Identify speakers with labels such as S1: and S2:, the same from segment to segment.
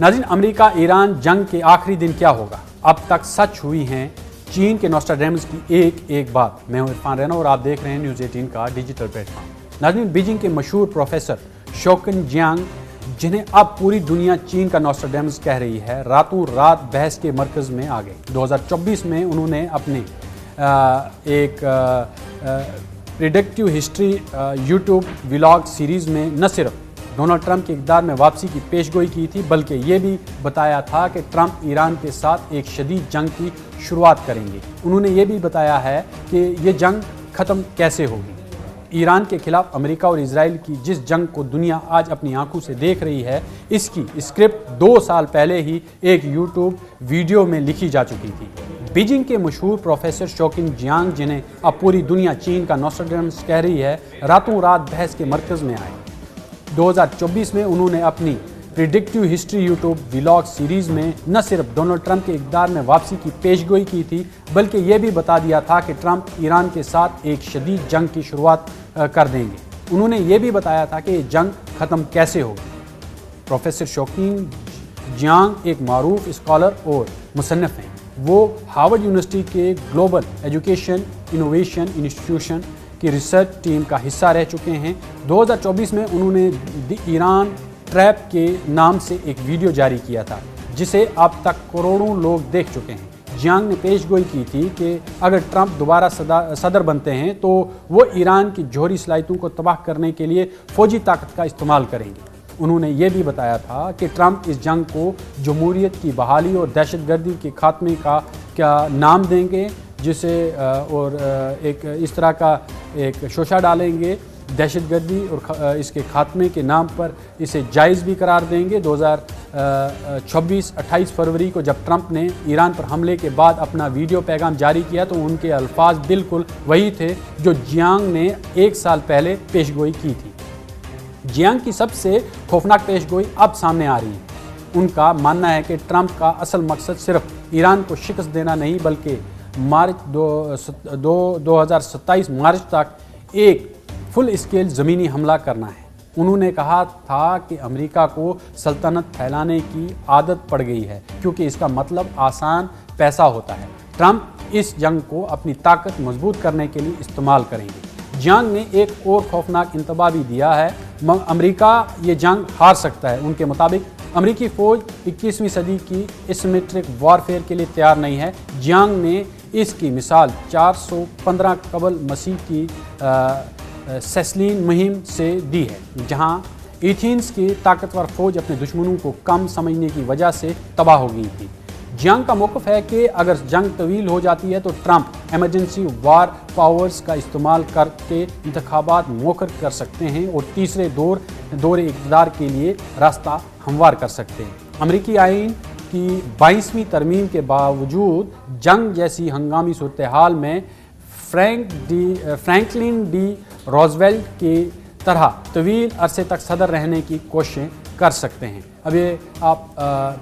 S1: नाज़रीन, America Iran जंग के आखिरी दिन क्या होगा? अब तक सच हुई हैं चीन के नोस्ट्राडेमस की एक एक बात। मैं हूं इरफान रैना और आप देख रहे हैं न्यूज़ 18 का डिजिटल प्लेटफॉर्म। नाज़रीन, बीजिंग के मशहूर प्रोफेसर शोकिन जियांग, जिन्हें अब पूरी दुनिया चीन का नोस्ट्राडेमस कह रही है, रातों रात बहस के मरकज़ में आ गए। 2024 में उन्होंने अपने एक predictive history YouTube vlog series में न सिर्फ डोनाल्ड ट्रंप की इक़्तिदार में वापसी की पेशगोई की थी, बल्कि ये भी बताया था कि ट्रंप ईरान के साथ एक शदीद जंग की शुरुआत करेंगे। उन्होंने ये भी बताया है कि ये जंग ख़त्म कैसे होगी। ईरान के खिलाफ अमेरिका और इजराइल की जिस जंग को दुनिया आज अपनी आंखों से देख रही है, इसकी स्क्रिप्ट 2 साल पहले ही एक यूट्यूब वीडियो में लिखी जा चुकी थी। बीजिंग के मशहूर प्रोफेसर शोकिन जियांग, जिन्हें अब पूरी दुनिया चीन का नोस्ट्राडेमस कह रही है, रातों रात बहस के मरकज़ में आए। 2024 में उन्होंने अपनी predictive history YouTube vlog series में न सिर्फ डोनाल्ड ट्रंप के इक़्तिदार में वापसी की पेशगोई की थी, बल्कि ये भी बता दिया था कि ट्रंप ईरान के साथ एक शदीद जंग की शुरुआत कर देंगे। उन्होंने ये भी बताया था कि ये जंग ख़त्म कैसे होगी। प्रोफेसर शोकिन जियांग एक मारूफ स्कॉलर और मुसन्निफ़ हैं। वो हार्वर्ड यूनिवर्सिटी के ग्लोबल एजुकेशन इनोवेशन इंस्टीट्यूशन की रिसर्च टीम का हिस्सा रह चुके हैं। 2024 में उन्होंने द ईरान ट्रैप के नाम से एक वीडियो जारी किया था, जिसे अब तक करोड़ों लोग देख चुके हैं। जियांग ने पेशगोई की थी कि अगर ट्रंप दोबारा सदर बनते हैं तो वो ईरान की जौहरी सलाहियतों को तबाह करने के लिए फ़ौजी ताकत का इस्तेमाल करेंगे। उन्होंने ये भी बताया था कि ट्रंप इस जंग को जमहूरियत की बहाली और दहशतगर्दी के खात्मे का क्या नाम देंगे, जिसे और एक इस तरह का एक शोशा डालेंगे दहशतगर्दी और इसके खात्मे के नाम पर इसे जायज़ भी करार देंगे। 2026 28 फरवरी को जब ट्रंप ने ईरान पर हमले के बाद अपना वीडियो पैगाम जारी किया, तो उनके अल्फाज बिल्कुल वही थे जो जियांग ने 1 साल पहले पेशगोई की थी। जियांग की सबसे खौफनाक पेशगोई अब सामने आ रही है। उनका मानना है कि ट्रंप का असल मकसद सिर्फ ईरान को शिकस्त देना नहीं, बल्कि मार्च 2027 मार्च तक एक फुल स्केल ज़मीनी हमला करना है। उन्होंने कहा था कि अमेरिका को सल्तनत फैलाने की आदत पड़ गई है, क्योंकि इसका मतलब आसान पैसा होता है। ट्रंप इस जंग को अपनी ताकत मजबूत करने के लिए इस्तेमाल करेंगे। जियांग ने एक और खौफनाक इंतबा भी दिया है, अमेरिका ये जंग हार सकता है। उनके मुताबिक अमेरिकी फ़ौज 21वीं सदी की एसिमेट्रिक वॉरफेयर के लिए तैयार नहीं है। जियांग ने इसकी मिसाल 415 कबल मसीह की सेसलीन मुहिम से दी है, जहां एथेंस की ताकतवर फौज अपने दुश्मनों को कम समझने की वजह से तबाह हो गई थी। जियांग का मौक़िफ़ है कि अगर जंग तवील हो जाती है तो ट्रंप एमरजेंसी वार पावर्स का इस्तेमाल करके इंतखाबात मौखर कर सकते हैं और तीसरे दौर इक़्तिदार के लिए रास्ता हमवार कर सकते हैं। अमेरिकी आईन की 22वीं तरमीम के बावजूद जंग जैसी हंगामी सूरत हाल में फ्रैंकलिन डी रोजवेल्ट की तरह तवील अरसे तक सदर रहने की कोशिशें कर सकते हैं। अब ये आप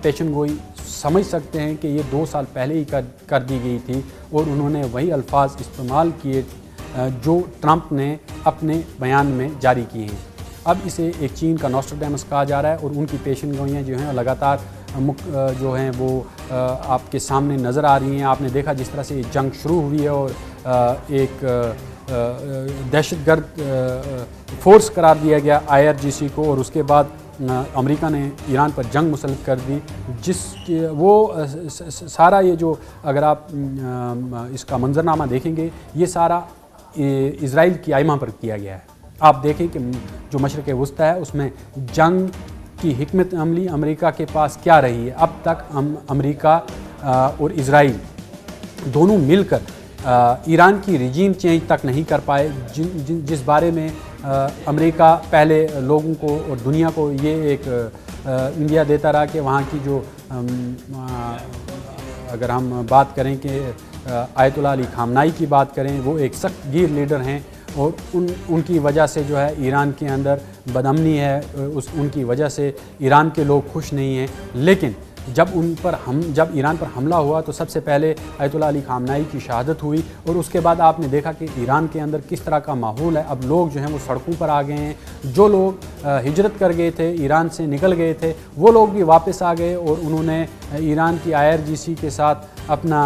S1: पेशन गोई समझ सकते हैं कि ये 2 साल पहले ही कर दी गई थी और उन्होंने वही अल्फाज इस्तेमाल किए जो ट्रंप ने अपने बयान में जारी किए हैं। अब इसे एक चीन का नोस्ट्राडेमस कहा जा रहा है और उनकी पेशन गोइयाँ जो हैं लगातार जो हैं वो आपके सामने नज़र आ रही हैं। आपने देखा जिस तरह से ये जंग शुरू हुई है और एक दहशतगर्द फोर्स करार दिया गया IRGC को, और उसके बाद अमेरिका ने ईरान पर जंग मुसल्लत कर दी, जिसके वो सारा ये जो अगर आप इसका मंजरनामा देखेंगे, ये सारा इजराइल की आइमा पर किया गया है। आप देखें कि जो मशरक़ वुस्ता है उसमें जंग की हिकमत अमली अमेरिका के पास क्या रही है। अब तक अमेरिका और इजराइल दोनों मिलकर ईरान की रिजीम चेंज तक नहीं कर पाए, जिस बारे में अमेरिका पहले लोगों को और दुनिया को ये एक इंडिया देता रहा कि वहाँ की जो अगर हम बात करें कि आयतुल्लाह अली खामनाई की बात करें, वो एक सख्त गिर लीडर हैं और उनकी वजह से जो है ईरान के अंदर बदअमनी है, उनकी वजह से ईरान के लोग खुश नहीं हैं। लेकिन जब ईरान पर हमला हुआ तो सबसे पहले अयतुल्लाह अली खामनाई की शहादत हुई और उसके बाद आपने देखा कि ईरान के अंदर किस तरह का माहौल है। अब लोग जो हैं वो सड़कों पर आ गए हैं। जो लोग हिजरत कर गए थे, ईरान से निकल गए थे, वो लोग भी वापस आ गए और उन्होंने ईरान की IRGC के साथ अपना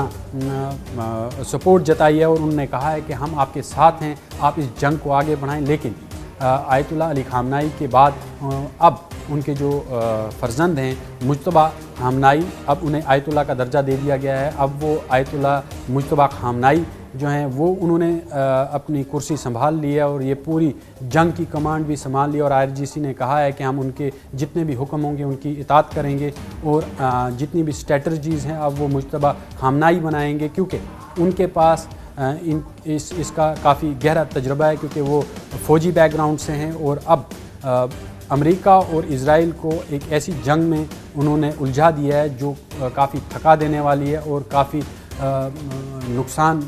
S1: सपोर्ट जताई है और उन्होंने कहा है कि हम आपके साथ हैं, आप इस जंग को आगे बढ़ाएं। लेकिन अयतुल्लाह अली खामनाई के बाद अब उनके जो फ़र्जंद हैं मुज्तबा खामनाई, अब उन्हें आयतुल्लाह का दर्जा दे दिया गया है। अब वो आयतुल्लाह मुज्तबा खामनाई जो हैं वो उन्होंने अपनी कुर्सी संभाल ली है और ये पूरी जंग की कमांड भी संभाल ली और IRGC ने कहा है कि हम उनके जितने भी हुक्म होंगे उनकी इताअत करेंगे और जितनी भी स्ट्रेटजीज़ हैं अब वो मुज्तबा खामनाई बनाएंगे, क्योंकि उनके पास इसका काफ़ी गहरा तजुर्बा है, क्योंकि वो फ़ौजी बैकग्राउंड से हैं और अब अमेरिका और इज़राइल को एक ऐसी जंग में उन्होंने उलझा दिया है जो काफ़ी थका देने वाली है और काफ़ी नुकसान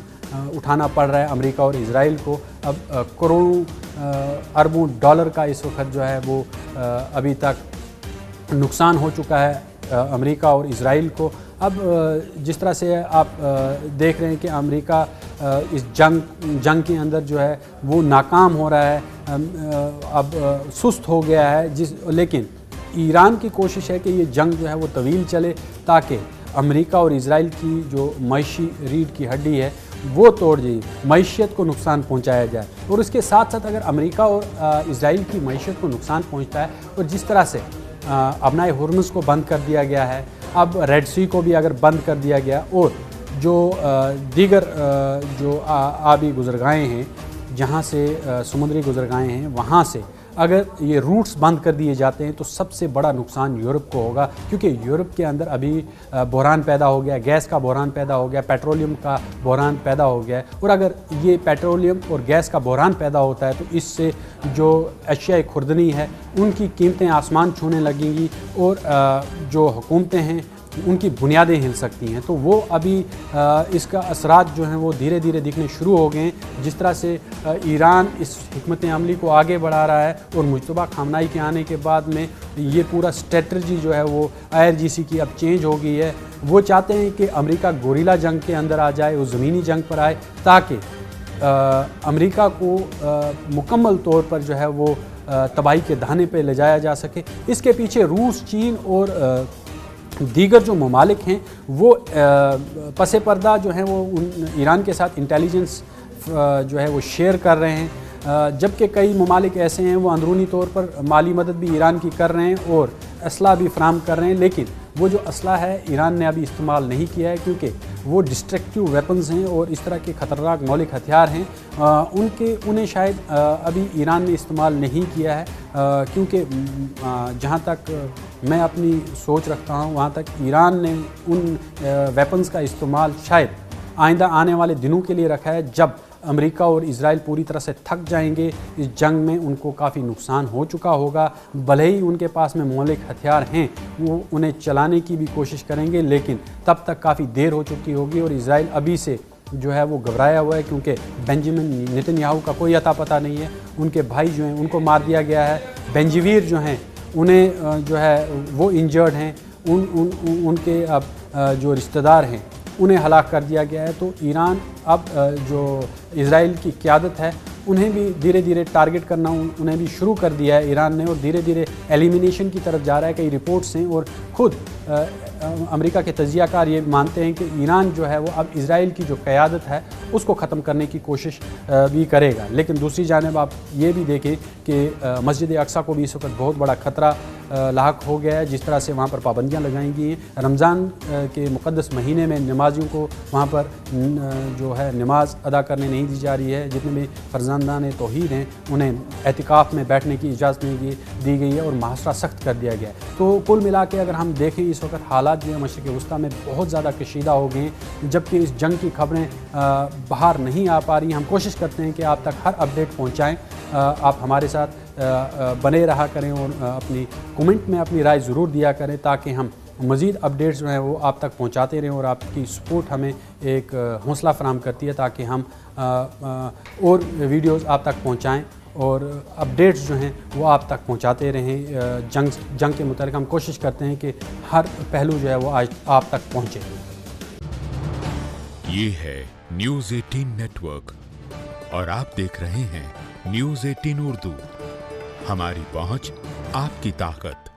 S1: उठाना पड़ रहा है अमेरिका और इज़राइल को। अब करोड़ों अरबों डॉलर का इस वक्त जो है वो अभी तक नुकसान हो चुका है अमेरिका और इज़राइल को। अब जिस तरह से आप देख रहे हैं कि अमेरिका इस जंग के अंदर जो है वो नाकाम हो रहा है, अब सुस्त हो गया है। लेकिन ईरान की कोशिश है कि ये जंग जो है वो तवील चले ताकि अमेरिका और इज़राइल की जो मईशी रीढ़ की हड्डी है वो तोड़ जाए, मईशत को नुकसान पहुंचाया जाए। और इसके साथ साथ अगर अमेरिका और इज़राइल की मईशत को नुकसान पहुंचता है और जिस तरह से अबनाए हुर्मुज़ को बंद कर दिया गया है, अब रेड सी को भी अगर बंद कर दिया गया और जो दीगर जो आबी गुज़रगाहें हैं जहाँ से समुद्री गुज़रगाहें हैं वहाँ से अगर ये रूट्स बंद कर दिए जाते हैं तो सबसे बड़ा नुकसान यूरोप को होगा, क्योंकि यूरोप के अंदर अभी बहरान पैदा हो गया, गैस का बहरान पैदा हो गया, पेट्रोलियम का बहरान पैदा हो गया है। और अगर ये पेट्रोलियम और गैस का बहरान पैदा होता है तो इससे जो अशियाए खुर्दनी है उनकी कीमतें आसमान छूने लगेंगी और जो हुकूमतें हैं उनकी बुनियादें हिल सकती हैं। तो वो अभी इसका असरात जो हैं वो धीरे धीरे दिखने शुरू हो गए हैं। जिस तरह से ईरान इस हिकमत अमली को आगे बढ़ा रहा है और मुज्तबा खामनाई के आने के बाद में ये पूरा स्ट्रेटजी जो है वो IRGC की अब चेंज हो गई है। वो चाहते हैं कि अमेरिका गोरिल्ला जंग के अंदर आ जाए, वो ज़मीनी जंग पर आए ताकि अमेरिका को मुकम्मल तौर पर जो है वो तबाही के दाने पे ले जाया जा सके। इसके पीछे रूस, चीन और दीगर जो ममालिक हैं वो पसे पर्दा जो हैं वो ईरान के साथ इंटेलिजेंस जो है वो शेयर कर रहे हैं, जबकि कई ममालिक ऐसे हैं वो अंदरूनी तौर पर माली मदद भी ईरान की कर रहे हैं और असला भी फ्राहम कर रहे हैं। लेकिन वो जो असला है ईरान ने अभी इस्तेमाल नहीं किया है, क्योंकि वो डिस्ट्रक्टिव वेपन्स हैं और इस तरह के ख़तरनाक मौलिक हथियार हैं, उन्हें शायद अभी ईरान ने इस्तेमाल नहीं किया है, क्योंकि जहाँ तक मैं अपनी सोच रखता हूँ वहाँ तक ईरान ने उन वेपन्स का इस्तेमाल शायद आइंदा आने वाले दिनों के लिए रखा है, जब अमेरिका और इज़राइल पूरी तरह से थक जाएंगे इस जंग में, उनको काफ़ी नुकसान हो चुका होगा। भले ही उनके पास में मौलिक हथियार हैं, वो उन्हें चलाने की भी कोशिश करेंगे, लेकिन तब तक काफ़ी देर हो चुकी होगी और इज़राइल अभी से जो है वो घबराया हुआ है, क्योंकि बेंजामिन नेतन्याहू का कोई अता पता नहीं है। उनके भाई जो हैं उनको मार दिया गया है, बेंजीवीर जो हैं उन्हें जो है वो इंजर्ड हैं, उनके अब जो रिश्तेदार हैं उन्हें हलाक कर दिया गया है। तो ईरान अब जो इज़राइल की क़यादत है उन्हें भी धीरे धीरे टारगेट करना उन्हें भी शुरू कर दिया है ईरान ने और धीरे धीरे एलिमिनेशन की तरफ जा रहा है। कई रिपोर्ट्स हैं और ख़ुद अमेरिका के तजियाकार ये मानते हैं कि ईरान जो है वो अब इज़राइल की जो क़यादत है उसको ख़त्म करने की कोशिश भी करेगा। लेकिन दूसरी जानिब आप ये भी देखें कि मस्जिद अक्सा को भी इस वक्त बहुत बड़ा ख़तरा लाहक हो गया है। जिस तरह से वहाँ पर पाबंदियाँ लगाई गई हैं, रमज़ान के मुक़द्दस महीने में नमाजियों को वहाँ पर जो है नमाज अदा करने नहीं दी जा रही है। जितने भी फ़र्जंदान तौहीद हैं उन्हें एतिकाफ़ में बैठने की इजाज़त नहीं दी गई है और मुहासरा सख्त कर दिया गया है। तो कुल मिला के अगर हम देखें इस वक्त हालात जो है मशरिक़ वस्ता में बहुत ज़्यादा कशीदा हो गए हैं, जबकि इस जंग की खबरें बाहर नहीं आ पा रही। हम कोशिश करते हैं कि आप तक हर अपडेट पहुँचाएँ। आप हमारे साथ बने रहा करें और अपनी कमेंट में अपनी राय ज़रूर दिया करें, ताकि हम मज़ीद अपडेट्स जो हैं वो आप तक पहुंचाते रहें और आपकी सपोर्ट हमें एक हौसला फराहम करती है ताकि हम और वीडियोज़ आप तक पहुंचाएं। और अपडेट्स जो हैं वो आप तक पहुंचाते रहें। जंग के मुतालिक हम कोशिश करते हैं कि हर पहलू जो है वो आज आप तक पहुंचे।
S2: ये है न्यूज़ 18 नेटवर्क और आप देख रहे हैं न्यूज़ 18 उर्दू। हमारी पहुंच, आपकी ताकत।